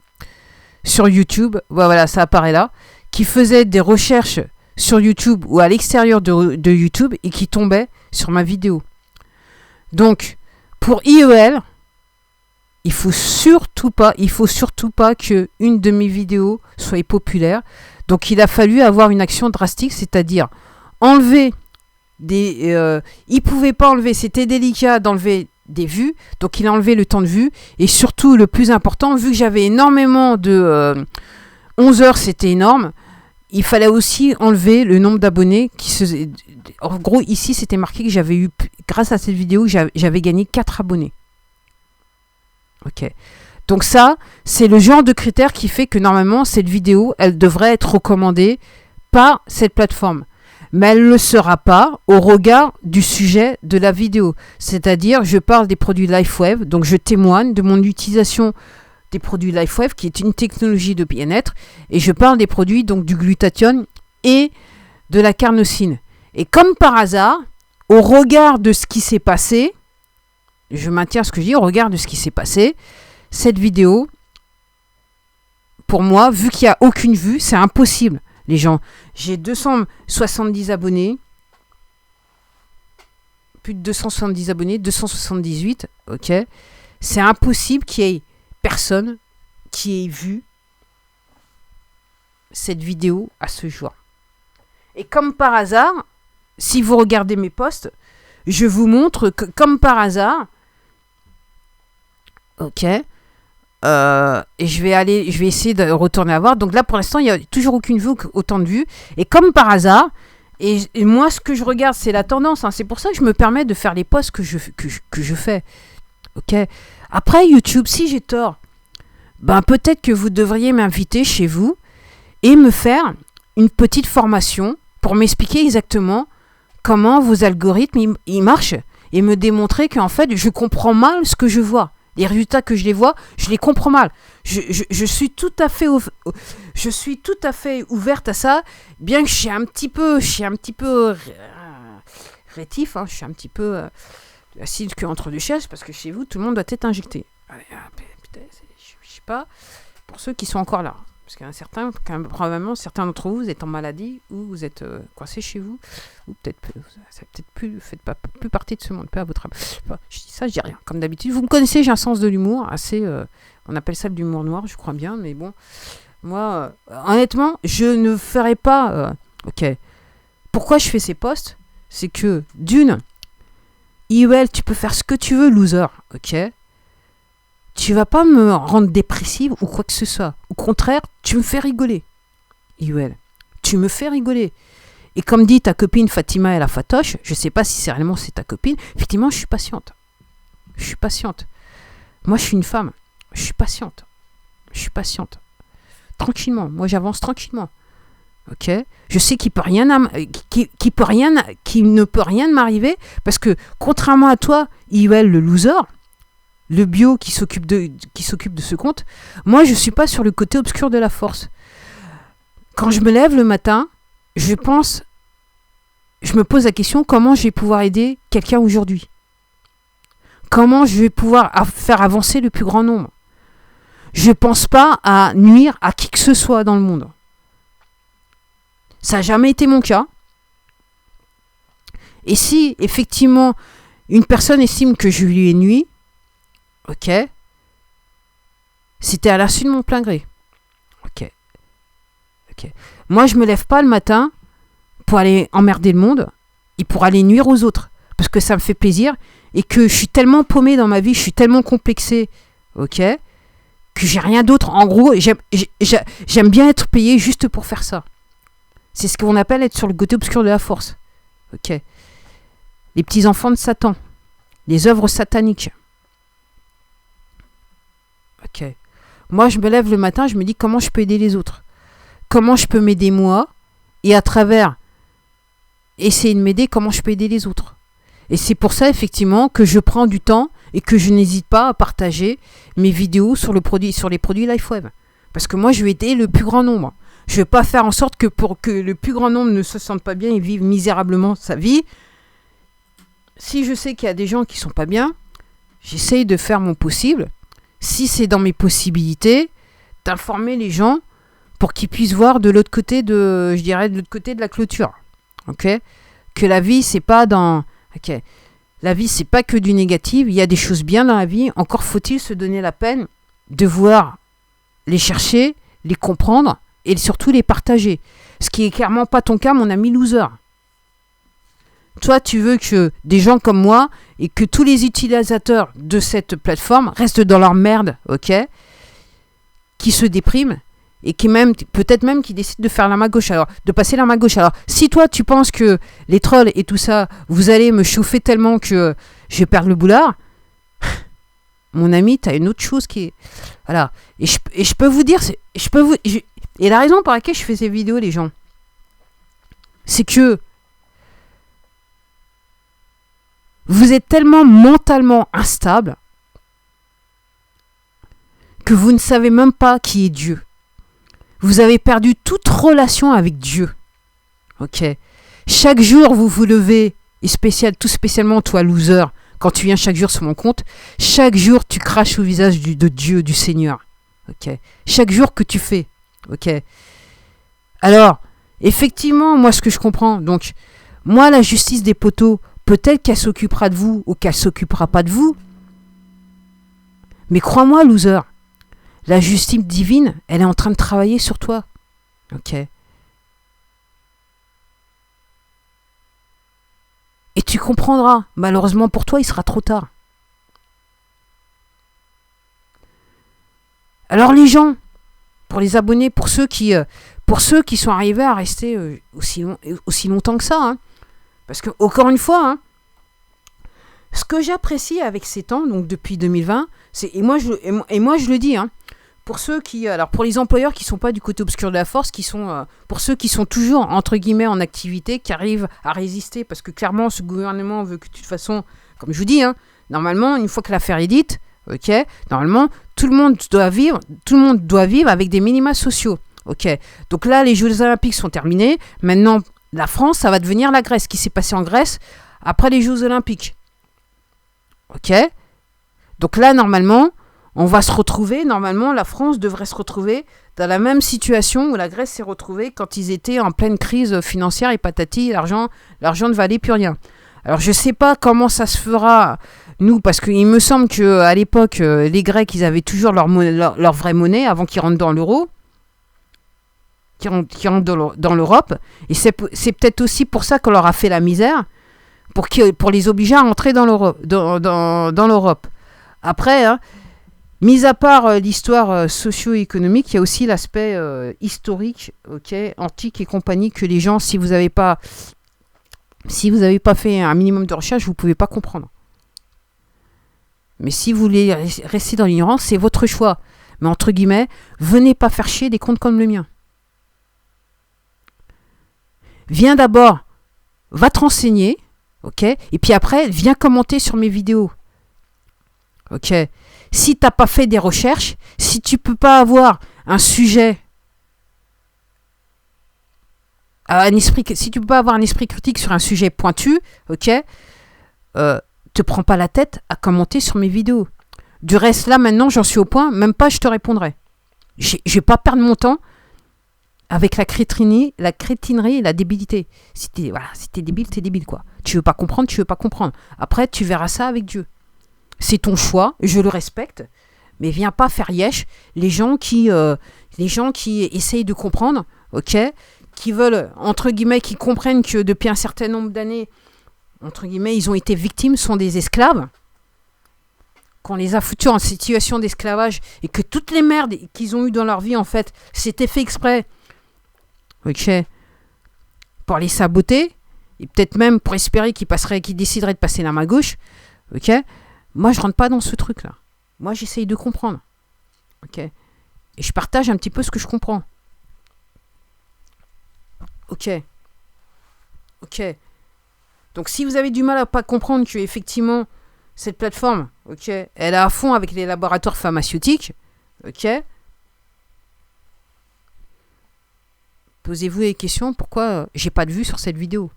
sur YouTube. Voilà, ça apparaît là. Qui faisaient des recherches sur YouTube ou à l'extérieur de YouTube et qui tombaient sur ma vidéo. Donc, pour IEL, il faut surtout pas que une de mes vidéos soit populaire. Donc il a fallu avoir une action drastique, c'est-à-dire enlever il pouvait pas enlever, c'était délicat d'enlever des vues, donc il a enlevé le temps de vue, et surtout le plus important, vu que j'avais énormément de 11 heures, c'était énorme, il fallait aussi enlever le nombre d'abonnés en gros ici c'était marqué que j'avais eu, grâce à cette vidéo, j'avais gagné 4 abonnés. Ok. Donc ça, c'est le genre de critère qui fait que normalement, cette vidéo, elle devrait être recommandée par cette plateforme. Mais elle ne le sera pas au regard du sujet de la vidéo. C'est-à-dire, je parle des produits LifeWave, donc je témoigne de mon utilisation des produits LifeWave, qui est une technologie de bien-être, et je parle des produits donc du glutathione et de la carnosine. Et comme par hasard, au regard de ce qui s'est passé, je maintiens ce que je dis, au regard de ce qui s'est passé, cette vidéo, pour moi, vu qu'il n'y a aucune vue, c'est impossible. Les gens, j'ai 270 abonnés, plus de 270 abonnés, 278, ok. C'est impossible qu'il y ait personne qui ait vu cette vidéo à ce jour. Et comme par hasard, si vous regardez mes posts, je vous montre que comme par hasard, ok, et je vais essayer de retourner à voir. Donc là, pour l'instant, il n'y a toujours aucune vue, autant de vues. Et comme par hasard, et moi, ce que je regarde, c'est la tendance. Hein. C'est pour ça que je me permets de faire les posts que je fais. Ok. Après, YouTube, si j'ai tort, ben peut-être que vous devriez m'inviter chez vous et me faire une petite formation pour m'expliquer exactement comment vos algorithmes ils marchent et me démontrer qu'en fait, je comprends mal ce que je vois. Les résultats que je les vois, je les comprends mal. Je suis tout à fait ouverte à ça, bien que je suis un petit peu rétif, hein, je suis un petit peu assis le cul entre deux chaises, parce que chez vous, tout le monde doit être injecté. Putain, je sais pas, pour ceux qui sont encore là. Parce qu'il y en a probablement certains d'entre vous, vous êtes en maladie, ou vous êtes coincés chez vous, ou peut-être plus, faites pas plus partie de ce monde, pas à votre âme. Je dis ça, je dis rien. Comme d'habitude, vous me connaissez, j'ai un sens de l'humour assez, on appelle ça de l'humour noir, je crois bien, mais bon, moi, honnêtement, je ne ferai pas, ok. Pourquoi je fais ces posts? C'est que, d'une, IEL, tu peux faire ce que tu veux, loser, ok. Tu vas pas me rendre dépressive ou quoi que ce soit. Au contraire, tu me fais rigoler. IEL, tu me fais rigoler. Et comme dit ta copine Fatima El Afatoche, je sais pas si réellement c'est ta copine, effectivement, je suis patiente. Je suis patiente. Moi, je suis une femme. Je suis patiente. Je suis patiente. Tranquillement. Moi, j'avance tranquillement. Ok. Je sais qu'il ne peut rien m'arriver parce que contrairement à toi, IEL, le loser, le bio qui s'occupe de ce compte, moi je suis pas sur le côté obscur de la force. Quand je me lève le matin, je me pose la question, comment je vais pouvoir aider quelqu'un aujourd'hui? Comment je vais pouvoir faire avancer le plus grand nombre? Je pense pas à nuire à qui que ce soit dans le monde. Ça n'a jamais été mon cas. Et si effectivement une personne estime que je lui ai nui, ok, c'était à l'insu de mon plein gré. Ok. Moi, je me lève pas le matin pour aller emmerder le monde et pour aller nuire aux autres. Parce que ça me fait plaisir et que je suis tellement paumé dans ma vie, je suis tellement complexé, ok, que j'ai rien d'autre. En gros, j'aime bien être payé juste pour faire ça. C'est ce qu'on appelle être sur le côté obscur de la force. Ok. Les petits enfants de Satan. Les œuvres sataniques. Ok. Moi, je me lève le matin, je me dis comment je peux aider les autres. Comment je peux m'aider moi et à travers essayer de m'aider, comment je peux aider les autres. Et c'est pour ça, effectivement, que je prends du temps et que je n'hésite pas à partager mes vidéos sur les produits LifeWave. Parce que moi, je vais aider le plus grand nombre. Je ne vais pas faire en sorte que pour que le plus grand nombre ne se sente pas bien et vive misérablement sa vie. Si je sais qu'il y a des gens qui ne sont pas bien, j'essaye de faire mon possible, si c'est dans mes possibilités, d'informer les gens pour qu'ils puissent voir de l'autre côté de l'autre côté de la clôture. Ok ? Que la vie, c'est pas dans... Ok. La vie, c'est pas que du négatif. Il y a des choses bien dans la vie. Encore faut-il se donner la peine de voir les chercher, les comprendre et surtout les partager. Ce qui est clairement pas ton cas, mon ami loser. Toi, tu veux que des gens comme moi et que tous les utilisateurs de cette plateforme restent dans leur merde, ok, qui se dépriment et qui même, peut-être même, qui décident de faire la main gauche, alors, de passer la main gauche. Alors, si toi, tu penses que les trolls et tout ça, vous allez me chauffer tellement que je vais perdre le boulard, mon ami, t'as une autre chose qui est... Voilà. Et je peux vous dire... Et la raison pour laquelle je fais ces vidéos, les gens, c'est que vous êtes tellement mentalement instable que vous ne savez même pas qui est Dieu. Vous avez perdu toute relation avec Dieu. Ok. Chaque jour, vous vous levez, et tout spécialement toi, loser, quand tu viens chaque jour sur mon compte, chaque jour, tu craches au visage de Dieu, du Seigneur. Ok. Chaque jour que tu fais. Ok. Alors, effectivement, moi, ce que je comprends, donc, moi, la justice des poteaux, peut-être qu'elle s'occupera de vous ou qu'elle s'occupera pas de vous. Mais crois-moi, loser, la justice divine, elle est en train de travailler sur toi. Ok. Et tu comprendras. Malheureusement pour toi, il sera trop tard. Alors les gens, pour les abonnés, pour ceux qui sont arrivés à rester aussi longtemps que ça, hein, parce que encore une fois, hein, ce que j'apprécie avec ces temps, donc depuis 2020, c'est et moi je le dis, hein, pour ceux qui, alors pour les employeurs qui sont pas du côté obscur de la force, qui sont pour ceux qui sont toujours entre guillemets en activité, qui arrivent à résister, parce que clairement ce gouvernement veut que de toute façon, comme je vous dis, hein, normalement une fois que l'affaire est dite, ok, normalement tout le monde doit vivre avec des minima sociaux, ok. Donc là les Jeux Olympiques sont terminés, maintenant la France ça va devenir la Grèce, ce qui s'est passé en Grèce après les Jeux Olympiques, ok. Donc là normalement on va se retrouver, normalement, la France devrait se retrouver dans la même situation où la Grèce s'est retrouvée quand ils étaient en pleine crise financière et patati, l'argent ne valait plus rien. Alors, je ne sais pas comment ça se fera, nous, parce qu'il me semble qu'à l'époque, les Grecs, ils avaient toujours leur vraie monnaie avant qu'ils rentrent dans l'euro, qu'ils rentrent dans l'Europe. Et c'est peut-être aussi pour ça qu'on leur a fait la misère, pour les obliger à rentrer dans l'Europe. Après, hein, mis à part l'histoire socio-économique, il y a aussi l'aspect historique, ok, antique et compagnie, que les gens, si vous n'avez pas fait un minimum de recherche, vous ne pouvez pas comprendre. Mais si vous voulez rester dans l'ignorance, c'est votre choix. Mais entre guillemets, venez pas faire chier des comptes comme le mien. Viens d'abord, va te renseigner, ok, et puis après, viens commenter sur mes vidéos. Ok. Si tu n'as pas fait des recherches, si tu ne peux pas avoir un sujet, si tu peux pas avoir un esprit critique sur un sujet pointu, ok, te prends pas la tête à commenter sur mes vidéos. Du reste, là, maintenant, j'en suis au point, même pas je te répondrai. Je vais pas perdre mon temps avec la crétinerie et la débilité. Si t'es débile, t'es débile, quoi. Tu veux pas comprendre. Après, tu verras ça avec Dieu. C'est ton choix, je le respecte, mais viens pas faire yesh les gens qui essayent de comprendre, ok, qui veulent, entre guillemets, qui comprennent que depuis un certain nombre d'années, entre guillemets, ils ont été victimes, sont des esclaves, qu'on les a foutus en situation d'esclavage et que toutes les merdes qu'ils ont eues dans leur vie, en fait, c'était fait exprès, ok, pour les saboter, et peut-être même pour espérer qu'ils décideraient de passer la main gauche, ok. Moi, je rentre pas dans ce truc-là. Moi, j'essaye de comprendre. Ok. Et je partage un petit peu ce que je comprends. Ok. Donc, si vous avez du mal à pas comprendre que, effectivement, cette plateforme, ok, elle est à fond avec les laboratoires pharmaceutiques, ok, posez-vous les questions, pourquoi j'ai pas de vue sur cette vidéo?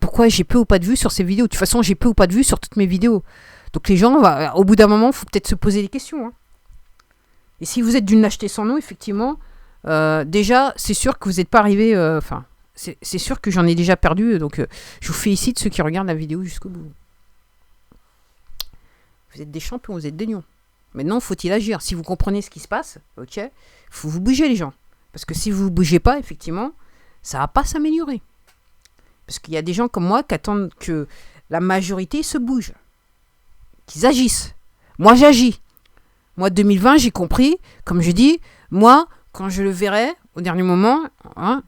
Pourquoi j'ai peu ou pas de vues sur ces vidéos? De toute façon, j'ai peu ou pas de vues sur toutes mes vidéos. Donc les gens, au bout d'un moment, il faut peut-être se poser des questions. Hein. Et si vous êtes d'une lâcheté sans nom, effectivement, déjà, c'est sûr que vous n'êtes pas arrivé... c'est sûr que j'en ai déjà perdu. Donc, je vous félicite ceux qui regardent la vidéo jusqu'au bout. Vous êtes des champions, vous êtes des lions. Maintenant, faut-il agir? Si vous comprenez ce qui se passe, ok, faut vous bouger, les gens. Parce que si vous ne bougez pas, effectivement, ça ne va pas s'améliorer. Parce qu'il y a des gens comme moi qui attendent que la majorité se bouge, qu'ils agissent. Moi, j'agis. Moi, 2020, j'ai compris, comme je dis, moi, quand je le verrai au dernier moment, hein,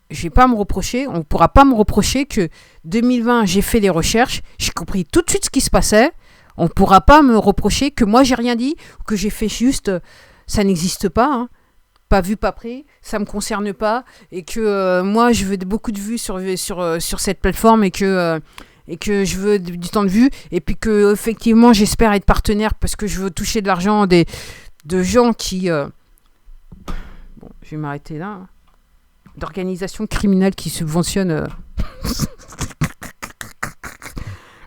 je vais pas me reprocher, on ne pourra pas me reprocher que 2020, j'ai fait les recherches, j'ai compris tout de suite ce qui se passait, on ne pourra pas me reprocher que moi, j'ai rien dit, ou que j'ai fait juste, ça n'existe pas, hein. Pas vu, pas pris, ça me concerne pas, et que moi je veux beaucoup de vues sur cette plateforme, et que et que je veux du temps de vue, et puis que effectivement j'espère être partenaire parce que je veux toucher de l'argent de gens qui... Bon, je vais m'arrêter là. D'organisations criminelles qui subventionnent...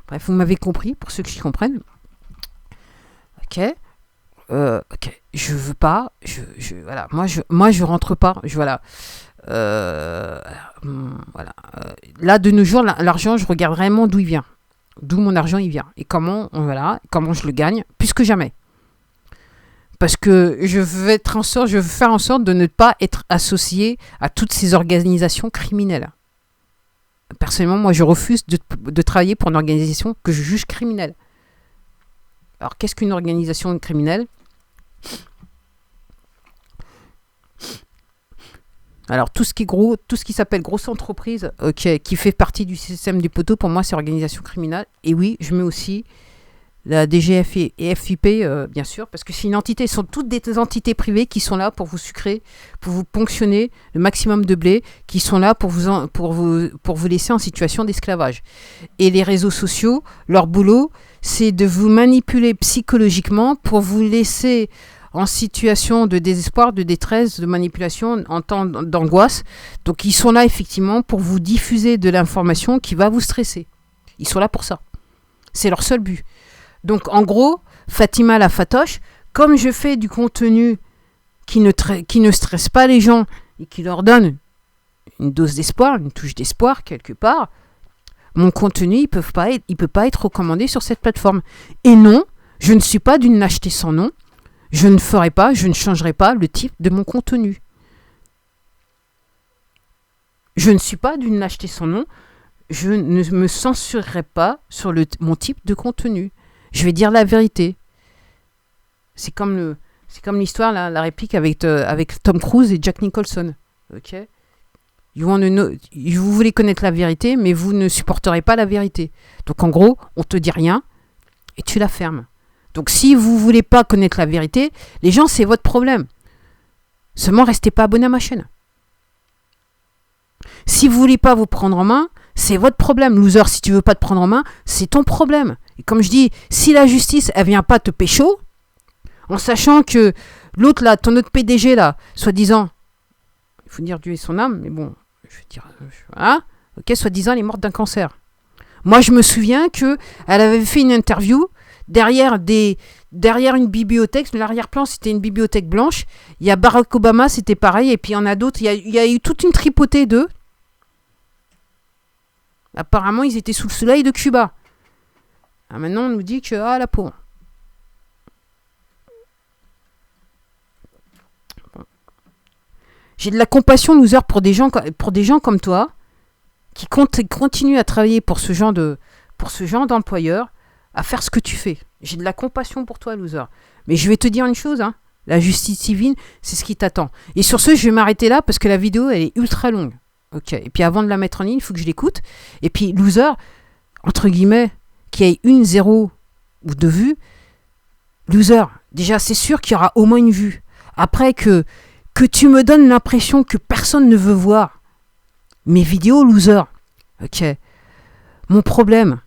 Bref, vous m'avez compris, pour ceux qui comprennent. Ok. Ok. Je veux pas. Voilà. Moi, je rentre pas. Voilà. Voilà. Là, de nos jours, l'argent, je regarde vraiment d'où il vient. D'où mon argent il vient. Et comment je le gagne, plus que jamais. Parce que je veux faire en sorte de ne pas être associé à toutes ces organisations criminelles. Personnellement, moi, je refuse de travailler pour une organisation que je juge criminelle. Alors, qu'est-ce qu'une organisation criminelle ? Alors, tout ce qui s'appelle grosse entreprise, qui fait partie du système du poteau, pour moi, c'est organisation criminelle. Et oui, je mets aussi la DGF et FIP, bien sûr, parce que c'est une entité, ce sont toutes des entités privées qui sont là pour vous sucrer, pour vous ponctionner le maximum de blé, qui sont là pour vous laisser en situation d'esclavage. Et les réseaux sociaux, leur boulot, c'est de vous manipuler psychologiquement pour vous laisser en situation de désespoir, de détresse, de manipulation, en temps d'angoisse. Donc ils sont là effectivement pour vous diffuser de l'information qui va vous stresser. Ils sont là pour ça. C'est leur seul but. Donc en gros, Fatima la Fatoche, comme je fais du contenu qui ne stresse pas les gens et qui leur donne une dose d'espoir, une touche d'espoir quelque part, mon contenu, il peut pas être recommandé sur cette plateforme. Et non, je ne suis pas d'une lâcheté sans nom. Je ne changerai pas le type de mon contenu. Je ne suis pas d'une lâcheté sans nom. Je ne me censurerai pas sur mon type de contenu. Je vais dire la vérité. C'est comme l'histoire, la réplique avec Tom Cruise et Jack Nicholson. Ok ? Vous voulez connaître la vérité, mais vous ne supporterez pas la vérité. Donc en gros, on te dit rien et tu la fermes. Donc si vous voulez pas connaître la vérité, les gens, c'est votre problème. Seulement, restez pas abonné à ma chaîne. Si vous voulez pas vous prendre en main, c'est votre problème. Loser, si tu veux pas te prendre en main, c'est ton problème. Et comme je dis, si la justice, elle vient pas te pécho, en sachant que l'autre là, ton autre PDG là, soi-disant, il faut dire Dieu et son âme, mais bon, je vais dire, hein, ok, soi-disant, elle est morte d'un cancer. Moi, je me souviens que elle avait fait une interview derrière une bibliothèque. L'arrière-plan, c'était une bibliothèque blanche. Il y a Barack Obama, c'était pareil. Et puis, il y en a d'autres. Il y a eu toute une tripotée d'eux. Apparemment, ils étaient sous le soleil de Cuba. Ah, maintenant, on nous dit que, la pauvre. Bon. J'ai de la compassion, loser, pour des gens comme toi, qui continuent à travailler pour ce genre d'employeur, à faire ce que tu fais. J'ai de la compassion pour toi, loser. Mais je vais te dire une chose, hein. La justice civile, c'est ce qui t'attend. Et sur ce, je vais m'arrêter là parce que la vidéo, elle est ultra longue. Ok. Et puis avant de la mettre en ligne, il faut que je l'écoute. Et puis, loser, entre guillemets, qu'il y ait 1, 0 ou 2 vues, loser, déjà, c'est sûr qu'il y aura au moins une vue. Après que tu me donnes l'impression que personne ne veut voir mes vidéos, loser. Ok. Mon problème,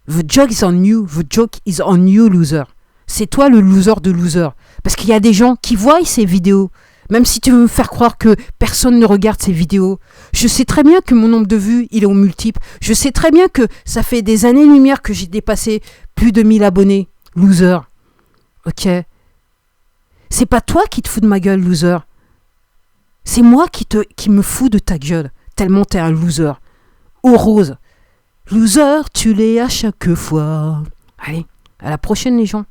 the joke is on you. The joke is on you, loser. C'est toi le loser de loser. Parce qu'il y a des gens qui voient ces vidéos. Même si tu veux me faire croire que personne ne regarde ces vidéos. Je sais très bien que mon nombre de vues, il est au multiple. Je sais très bien que ça fait des années-lumière que j'ai dépassé plus de 1000 abonnés. Loser. Ok. C'est pas toi qui te fous de ma gueule, loser. C'est moi qui me fous de ta gueule. Tellement t'es un loser. Oh Rose. Loser, tu l'es à chaque fois. Allez, à la prochaine les gens.